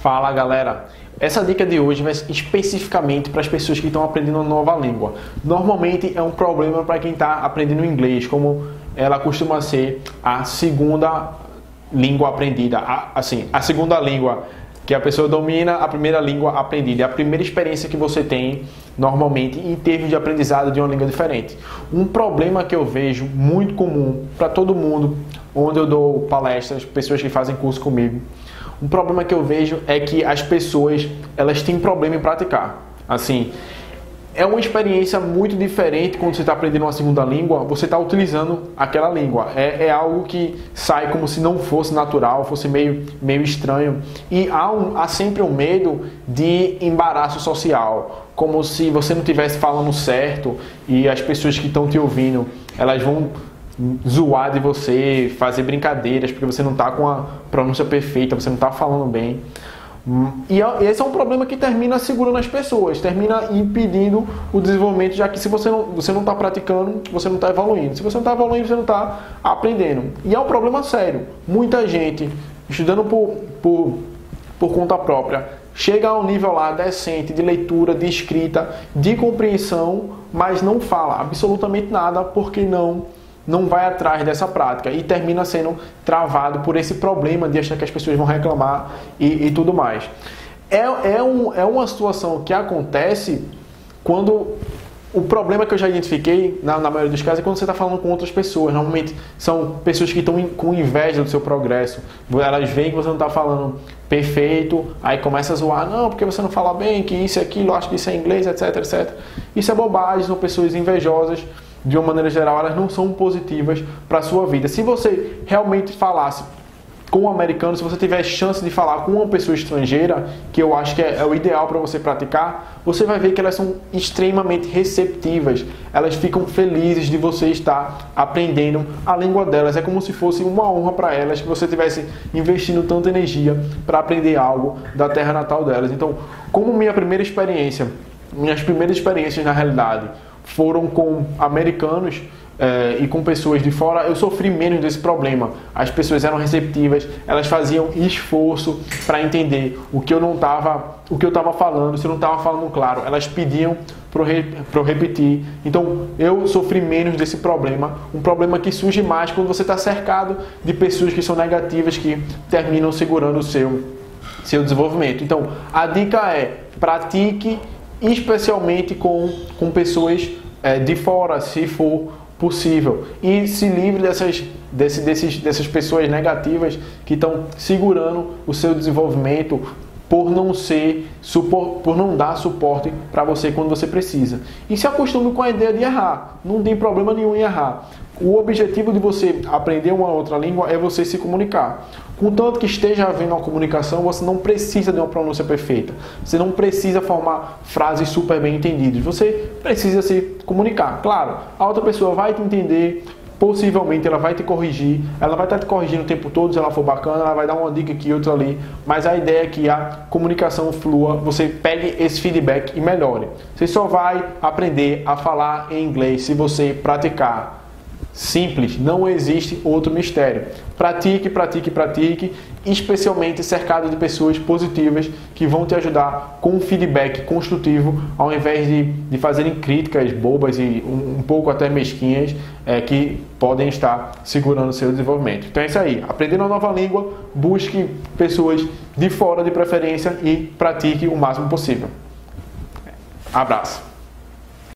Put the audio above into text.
Fala galera, essa dica de hoje vai ser especificamente para as pessoas que estão aprendendo uma nova língua. Normalmente é um problema para quem está aprendendo inglês, como ela costuma ser a segunda língua aprendida, a segunda língua que a pessoa domina, a primeira língua aprendida, é a primeira experiência que você tem normalmente em termos de aprendizado de uma língua diferente. Um problema que eu vejo muito comum para todo mundo, onde eu dou palestras, pessoas que fazem curso comigo, um problema que eu vejo é que as pessoas, elas têm problema em praticar. Assim, é uma experiência muito diferente quando você está aprendendo uma segunda língua, você está utilizando aquela língua. É algo que sai como se não fosse natural, fosse meio estranho. E há sempre um medo de embaraço social, como se você não estivesse falando certo e as pessoas que estão te ouvindo, elas vão zoar de você, fazer brincadeiras, porque você não está com a pronúncia perfeita, você não está falando bem. E esse é um problema que termina segurando as pessoas, termina impedindo o desenvolvimento, já que se você não está praticando, você não está evoluindo. Se você não está evoluindo, você não está aprendendo. E é um problema sério. Muita gente, estudando por conta própria, chega a um nível lá decente de leitura, de escrita, de compreensão, mas não fala absolutamente nada porque não vai atrás dessa prática e termina sendo travado por esse problema de achar que as pessoas vão reclamar e tudo mais. É uma situação que acontece quando o problema que eu já identifiquei, na maioria dos casos, é quando você está falando com outras pessoas. Normalmente são pessoas que estão com inveja do seu progresso. Elas veem que você não está falando perfeito, aí começa a zoar, não, porque você não fala bem, que isso e aquilo, acho que isso é inglês, etc, etc. Isso é bobagem, são pessoas invejosas. De uma maneira geral, elas não são positivas para a sua vida. Se você realmente falasse com um americano, se você tiver chance de falar com uma pessoa estrangeira, que eu acho que é o ideal para você praticar, você vai ver que elas são extremamente receptivas. Elas ficam felizes de você estar aprendendo a língua delas. É como se fosse uma honra para elas que você estivesse investindo tanta energia para aprender algo da terra natal delas. Então, como minhas primeiras experiências na realidade foram com americanos e com pessoas de fora, eu sofri menos desse problema. As pessoas eram receptivas, elas faziam esforço para entender o que eu estava falando, se eu não estava falando claro, elas pediam para eu repetir. Então eu sofri menos desse problema, um problema que surge mais quando você está cercado de pessoas que são negativas, que terminam segurando o seu desenvolvimento. Então a dica é: pratique especialmente com pessoas de fora, se for possível, e se livre dessas pessoas negativas que estão segurando o seu desenvolvimento por não dar suporte para você quando você precisa. E se acostume com a ideia de errar, não tem problema nenhum em errar. O objetivo de você aprender uma outra língua é você se comunicar. Contanto que esteja havendo uma comunicação, você não precisa de uma pronúncia perfeita. Você não precisa formar frases super bem entendidas. Você precisa se comunicar. Claro, a outra pessoa vai te entender, possivelmente ela vai te corrigir, ela vai estar te corrigindo o tempo todo, se ela for bacana, ela vai dar uma dica aqui, outra ali, mas a ideia é que a comunicação flua, você pegue esse feedback e melhore. Você só vai aprender a falar em inglês se você praticar. Simples, não existe outro mistério. Pratique, pratique, pratique, especialmente cercado de pessoas positivas que vão te ajudar com um feedback construtivo, ao invés de fazerem críticas bobas e um pouco até mesquinhas, que podem estar segurando o seu desenvolvimento. Então é isso aí, aprendendo uma nova língua, busque pessoas de fora de preferência e pratique o máximo possível. Abraço!